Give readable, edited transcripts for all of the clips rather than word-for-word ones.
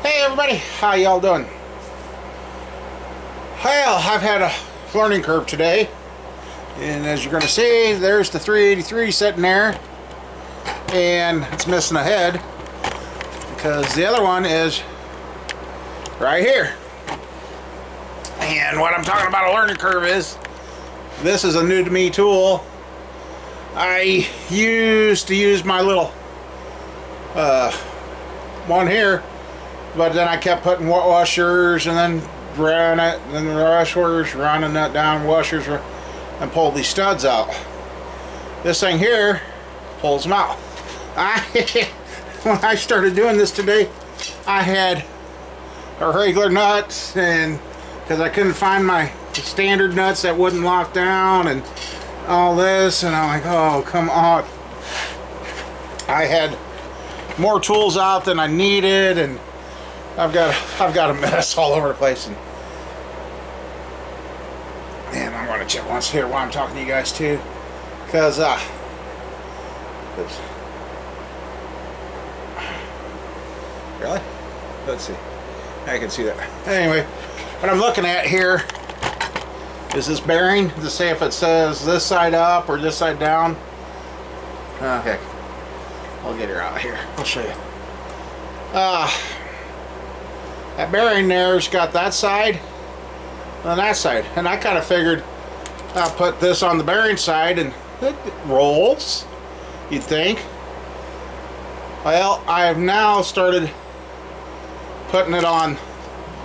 Hey everybody, how y'all doing? Well, I've had a learning curve today, and as you're going to see, there's the 383 sitting there, and it's missing a head because the other one is right here. And what I'm talking about a learning curve is, this is a new to me tool. I used to use my little one here, but then I kept putting washers and then run it, and then the washers, running that down, washers, and pull these studs out. This thing here pulls them out. When I started doing this today, I had a regular nuts, and because I couldn't find my standard nuts that wouldn't lock down and all this, and I'm like, oh come on. I had more tools out than I needed, and I've got a mess all over the place, and I'm going to check once here while I'm talking to you guys too, because oops. Really? Let's see. I can see that. Anyway, what I'm looking at here is this bearing to see if it says this side up or this side down. Okay, I'll get her out here. I'll show you. That bearing there's got that side and that side, and I kind of figured I'll put this on the bearing side and it rolls, you'd think. Well, I have now started putting it on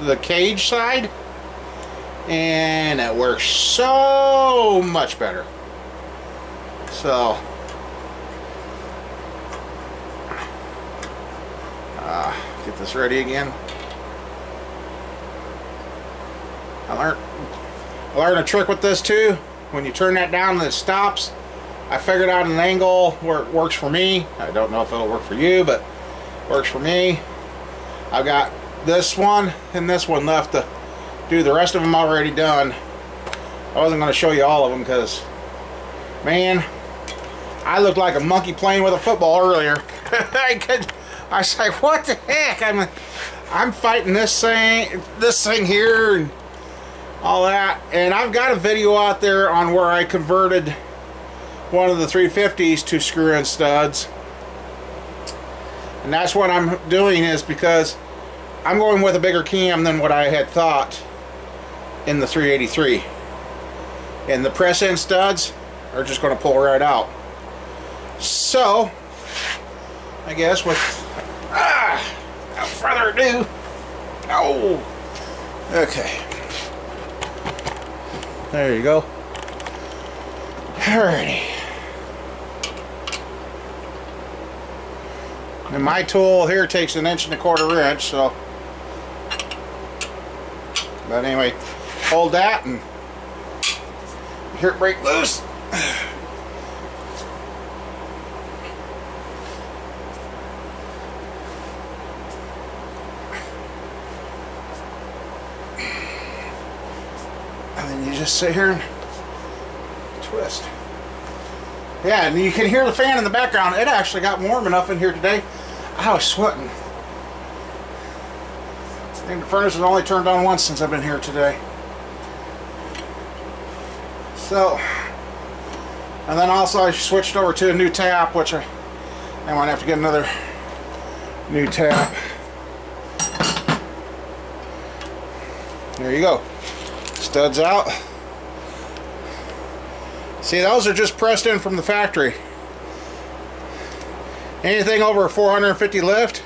the cage side, and it works so much better. So get this ready again. I learned a trick with this too. When you turn that down and it stops, I figured out an angle where it works for me. I don't know if it'll work for you, but it works for me. I've got this one and this one left to do. The rest of them already done. I wasn't going to show you all of them because, man, I looked like a monkey playing with a football earlier. I was like, what the heck? I'm fighting this thing here and all that, and I've got a video out there on where I converted one of the 350s to screw-in studs, and that's what I'm doing, is because I'm going with a bigger cam than what I had thought in the 383, and the press-in studs are just going to pull right out. So I guess without further ado, okay, there you go. Alrighty. And my tool here takes 1.25 inch, so. But anyway, hold that and hear it break loose. And then you just sit here and twist. Yeah, and you can hear the fan in the background. It actually got warm enough in here today. I was sweating. I think the furnace has only turned on once since I've been here today. So, and then also I switched over to a new tap, which I might have to get another new tap. There you go. Studs out. See, those are just pressed in from the factory. Anything over a 450 lift,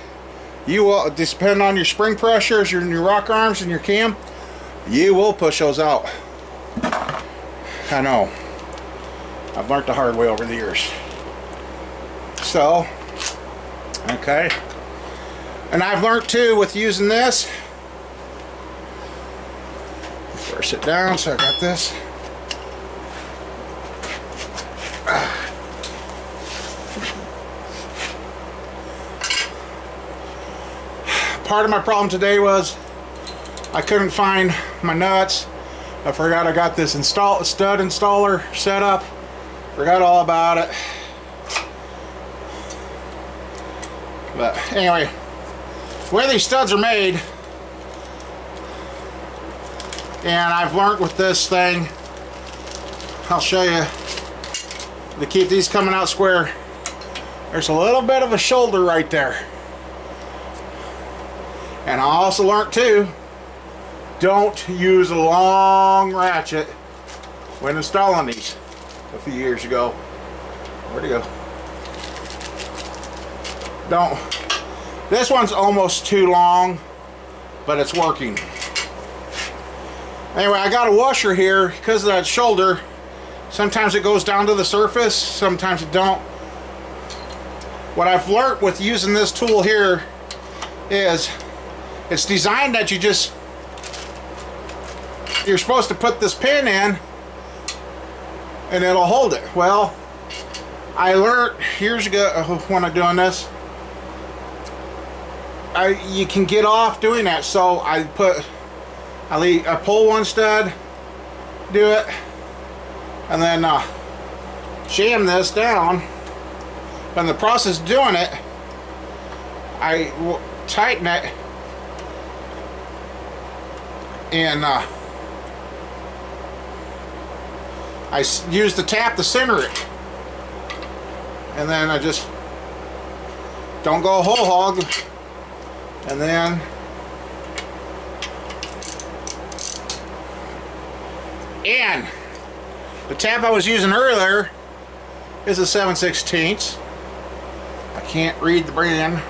you will, depending on your spring pressures, your rock arms and your cam, you will push those out. I know. I've learned the hard way over the years. So, okay. And I've learned too with using this. Force it down, so I got this. Part of my problem today was I couldn't find my nuts. I forgot I got this stud installer set up. Forgot all about it. But anyway, the way these studs are made, and I've learned with this thing, I'll show you, to keep these coming out square, there's a little bit of a shoulder right there. And I also learned too, don't use a long ratchet when installing these. A few years ago, where'd it go? Don't. This one's almost too long, but it's working. Anyway, I got a washer here because of that shoulder. Sometimes it goes down to the surface, sometimes it don't. What I've learned with using this tool here is it's designed that you're supposed to put this pin in and it'll hold it. Well, I learned years ago when I'm doing this, you can get off doing that. So I pull one stud, do it, and then jam this down. But in the process of doing it, I tighten it and I use the tap to center it, and then I just don't go whole hog, and then the tap I was using earlier is a 7/16. I can't read the brand.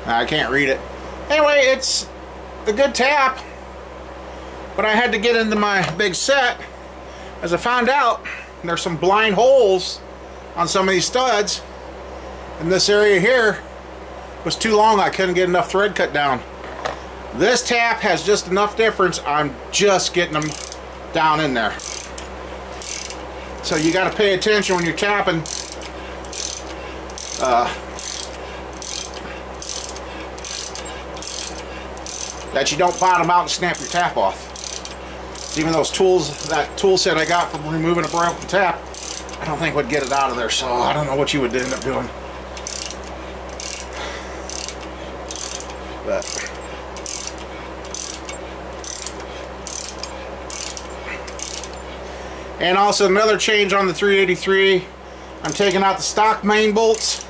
I can't read it. Anyway, it's a good tap, but I had to get into my big set as I found out there's some blind holes on some of these studs, and this area here was too long. I couldn't get enough thread cut down. This tap has just enough difference. I'm just getting them down in there. So you got to pay attention when you're tapping. That you don't bottom out and snap your tap off. Even those tools, that tool set I got from removing a broken tap, I don't think would get it out of there, so I don't know what you would end up doing. But and also another change on the 383, I'm taking out the stock main bolts,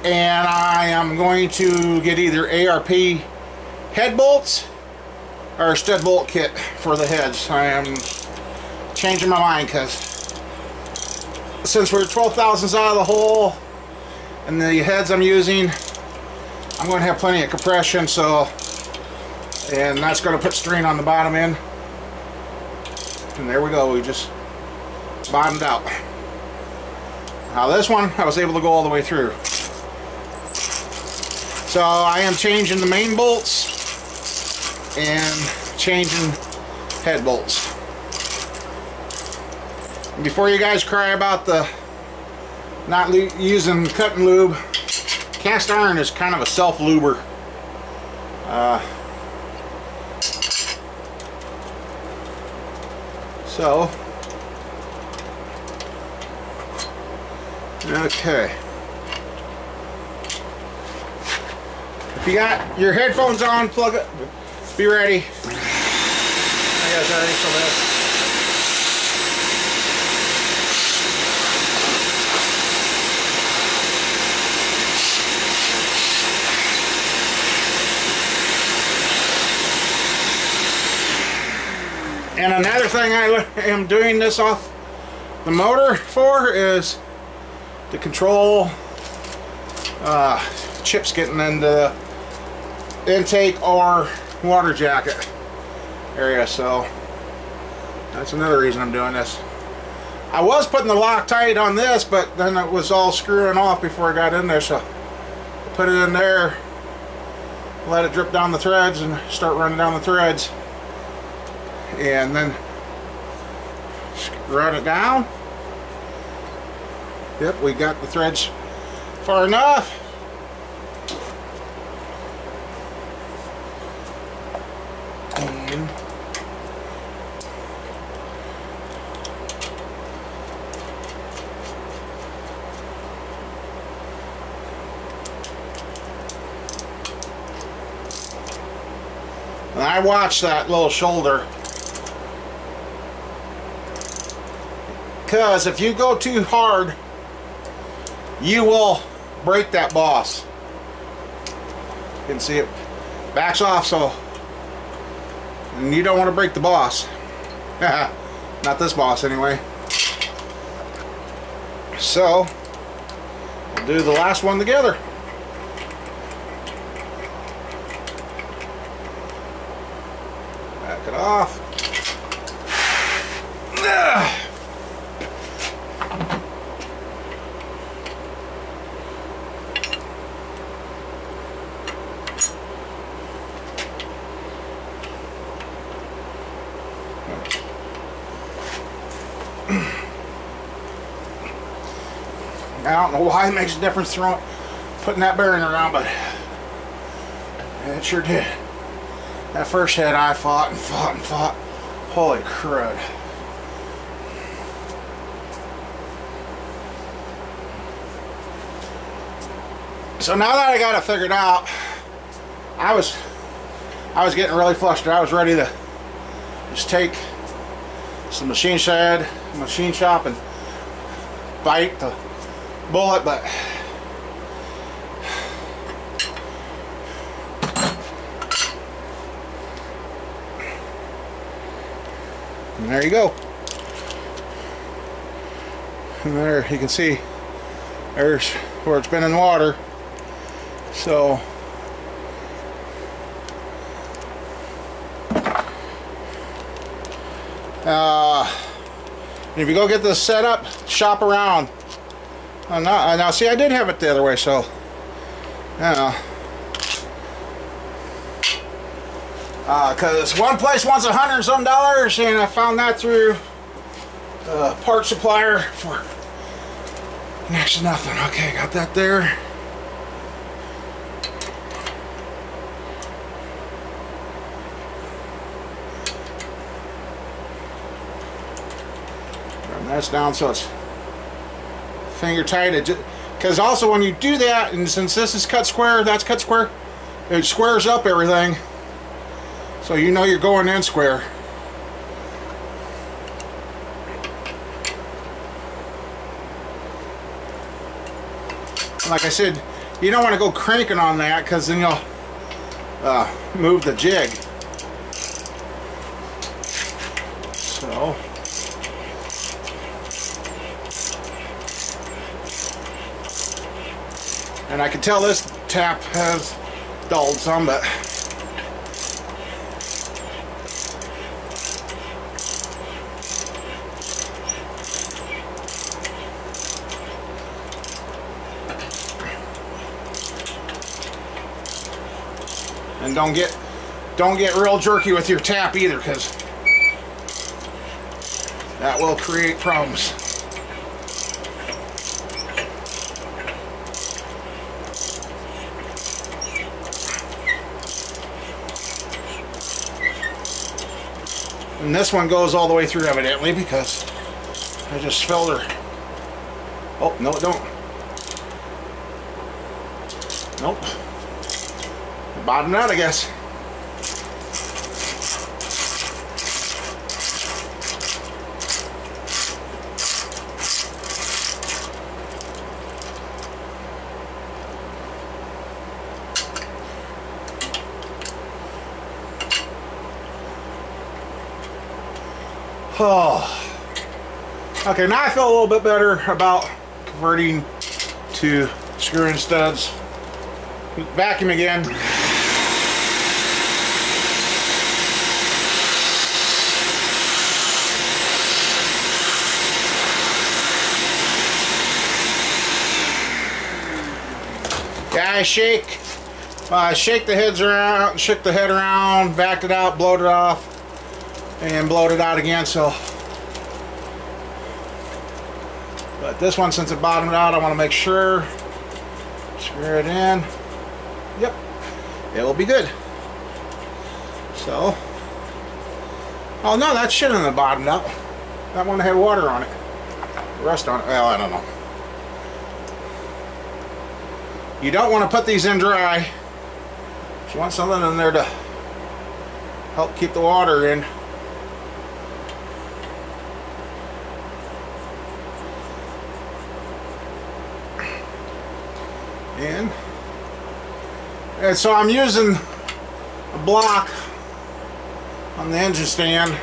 and I am going to get either ARP head bolts or a stud bolt kit for the heads. I am changing my mind because since we're 12 thousandths out of the hole and the heads I'm using, I'm going to have plenty of compression, so, and that's going to put strain on the bottom end. And there we go, we just bottomed out. Now this one I was able to go all the way through. So I am changing the main bolts and changing head bolts. And before you guys cry about the not using cutting lube, cast iron is kind of a self-luber. So, okay. If you got your headphones on, plug it. Be ready. I guess that ain't so bad. And another thing I am doing this off the motor for is to control chips getting into the intake or water jacket area. So that's another reason I'm doing this. I was putting the Loctite on this, but then it was all screwing off before I got in there, so I put it in there, let it drip down the threads and start running down the threads, and then run it down. Yep, we got the threads far enough. And And I watch that little shoulder, because if you go too hard, you will break that boss. You can see it backs off, so, and you don't want to break the boss. Not this boss anyway. So we'll do the last one together. Back it off. I don't know why it makes a difference putting that bearing around, but it sure did. That first head I fought and fought and fought. Holy crud. So now that I got it figured out, I was getting really flustered. I was ready to just take some machine shop and bite the bullet, but and there you go. And there you can see there's where it's been in water. So if you go get this set up, shop around. Now see, I did have it the other way, so because one place wants $100 and some, and I found that through a part supplier for next to nothing. Okay, got that there. Run that's down so it's finger tight, because also when you do that, and since this is cut square, that's cut square, it squares up everything, so you know you're going in square. Like I said, you don't want to go cranking on that, because then you'll move the jig. So and I can tell this tap has dulled some, but and don't get real jerky with your tap either, because that will create problems. And this one goes all the way through, evidently, because I just filled her. Oh, no it don't. Nope. Bottomed out, I guess. Oh. Okay, now I feel a little bit better about converting to screw-in studs. Vacuum again. Yeah, I shake the heads around, shook the head around, backed it out, blowed it off, and blowed it out again. So, but this one, since it bottomed out, I want to make sure, screw it in. Yep, it will be good. So, oh no, that shouldn't have bottomed out. That one had water on it, rust on it. Well, I don't know. You don't want to put these in dry. You want something in there to help keep the water in. And so I'm using a block on the engine stand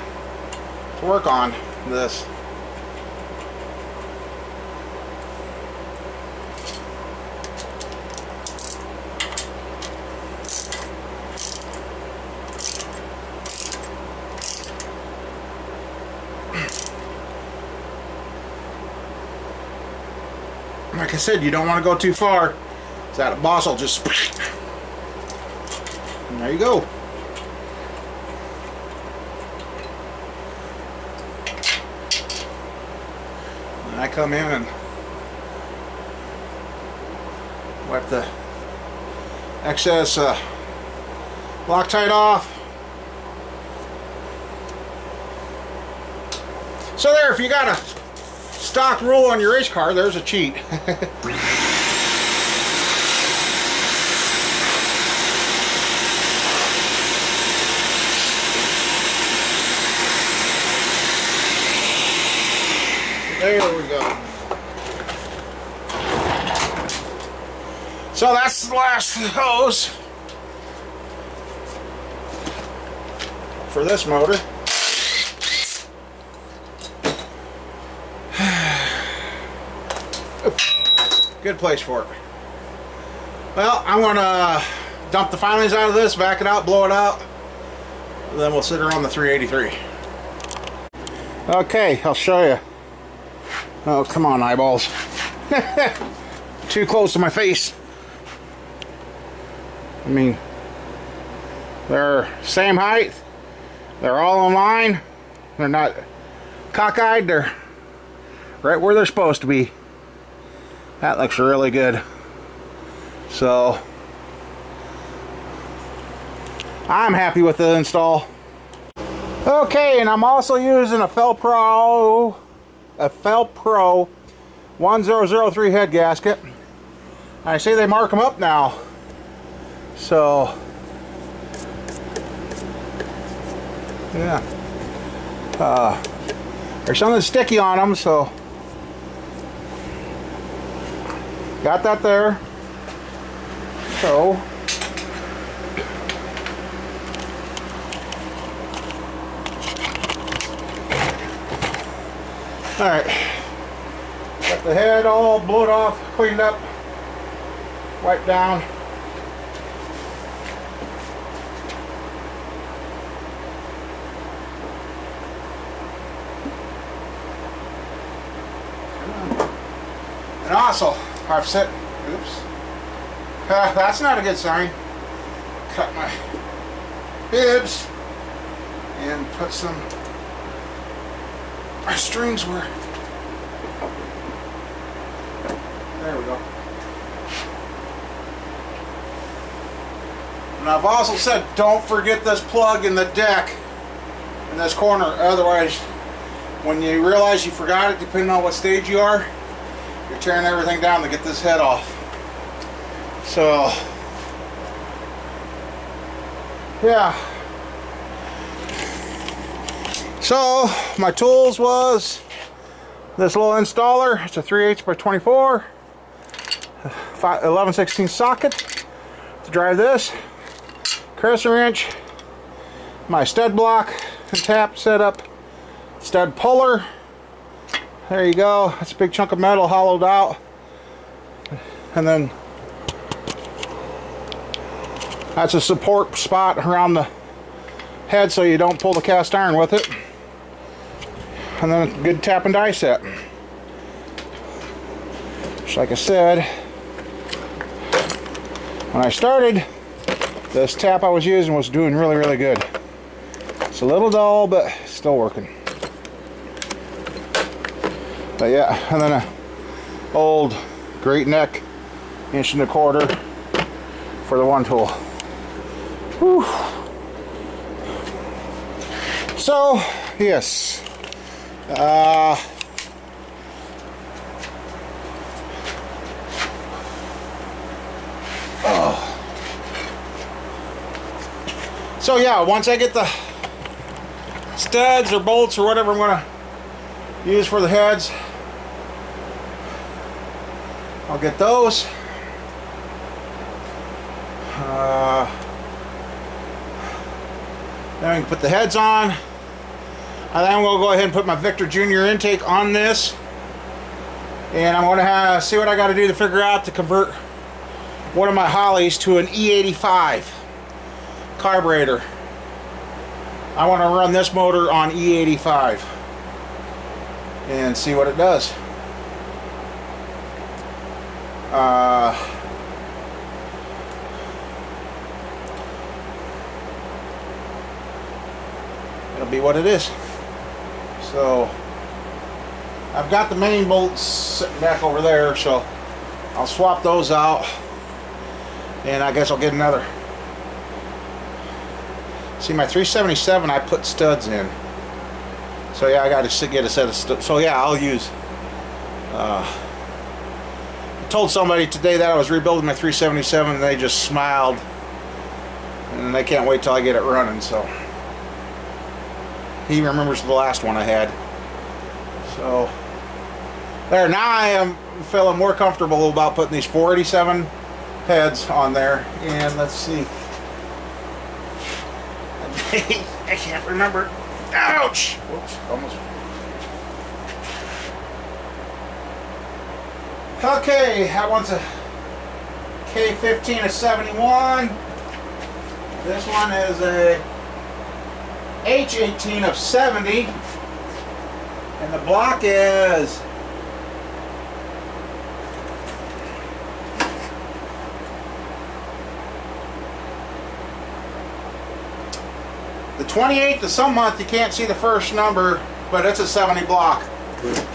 to work on this. Like I said, you don't want to go too far, so that boss will just, and there you go. And I come in and wipe the excess Loctite off. So there, if you got a stock rule on your race car, there's a cheat. There we go. So that's the last hose for this motor. Good place for it. Well, I'm gonna dump the filings out of this, back it out, blow it out, and then we'll sit her on the 383. Okay, I'll show you. Oh, come on, eyeballs. Too close to my face. I mean, they're same height. They're all in line. They're not cockeyed. They're right where they're supposed to be. That looks really good. So, I'm happy with the install. Okay, and I'm also using a Felpro 1003 head gasket. I see they mark them up now. So, yeah. There's something sticky on them, so got that there. So, alright, got the head all blowed off, cleaned up, wiped down. And also, I've set, oops, that's not a good sign. Cut my bibs and put some strings where, there we go. And I've also said don't forget this plug in the deck in this corner, otherwise when you realize you forgot it, depending on what stage you are, you're tearing everything down to get this head off. So yeah, so my tools was this little installer. It's a 3/8 by 24 11/16 socket to drive this, crescent wrench, my stud block and tap setup, stud puller. There you go. That's a big chunk of metal hollowed out, and then that's a support spot around the head so you don't pull the cast iron with it. And then a good tap and die set. Just like I said, when I started, this tap I was using was doing really, really good. It's a little dull, but still working. But yeah, and then a old great neck 1.25" for the one tool. Whew. So yes, so yeah, once I get the studs or bolts or whatever I'm going to use for the heads. I'll get those. Then I can put the heads on. And then I'm going to go ahead and put my Victor Jr. intake on this. And I'm going to see what I got to do to figure out to convert one of my Hollies to an E85 carburetor. I want to run this motor on E85 and see what it does. It'll be what it is. So I've got the main bolts sitting back over there, so I'll swap those out, and I guess I'll get another. See, my 377 I put studs in, so yeah, I got to get a set of studs. So yeah, I'll use I told somebody today that I was rebuilding my 377 and they just smiled, and they can't wait till I get it running. So he remembers the last one I had. So there, now I am feeling more comfortable about putting these 487 heads on there. And let's see, I can't remember. Ouch! Whoops, almost. Okay, that one's a K15 of 71. This one is a H18 of 70. And the block is the 28th of some month. You can't see the first number, but it's a 70 block.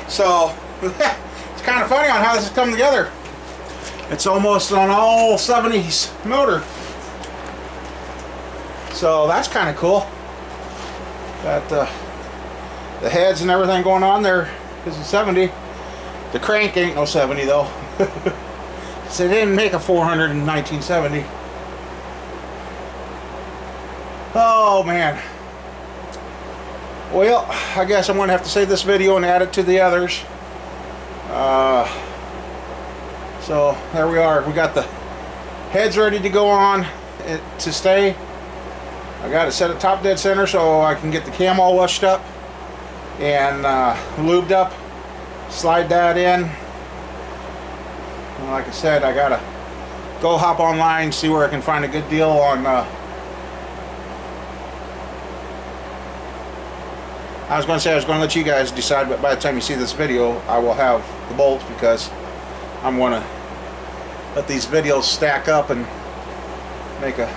So it's kind of funny on how this has come together. It's almost an all 70s motor. So that's kind of cool. Got the heads and everything going on there is a 70. The crank ain't no 70 though. So they didn't make a 400 in 1970. Oh man. Well, I guess I'm going to have to save this video and add it to the others. So there we are. We got the heads ready to go on to stay. I got it set at top dead center so I can get the cam all washed up and lubed up. Slide that in. And like I said, I gotta go hop online, see where I can find a good deal on I was going to say I was going to let you guys decide, but by the time you see this video I will have the bolts, because I'm going to let these videos stack up and make a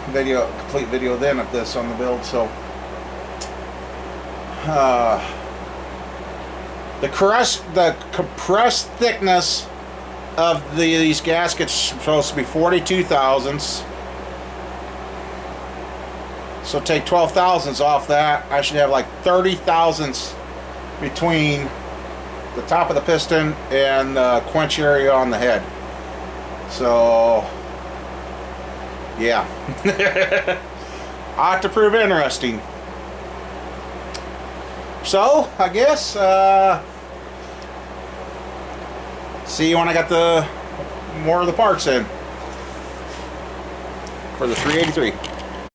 complete video then of this on the build. So the compressed thickness of these gaskets is supposed to be 42 thousandths. So take 12 thousandths off that. I should have like 30 thousandths between the top of the piston and the quench area on the head. So yeah. Ought to prove interesting. So I guess see you when I got the more of the parts in for the 383.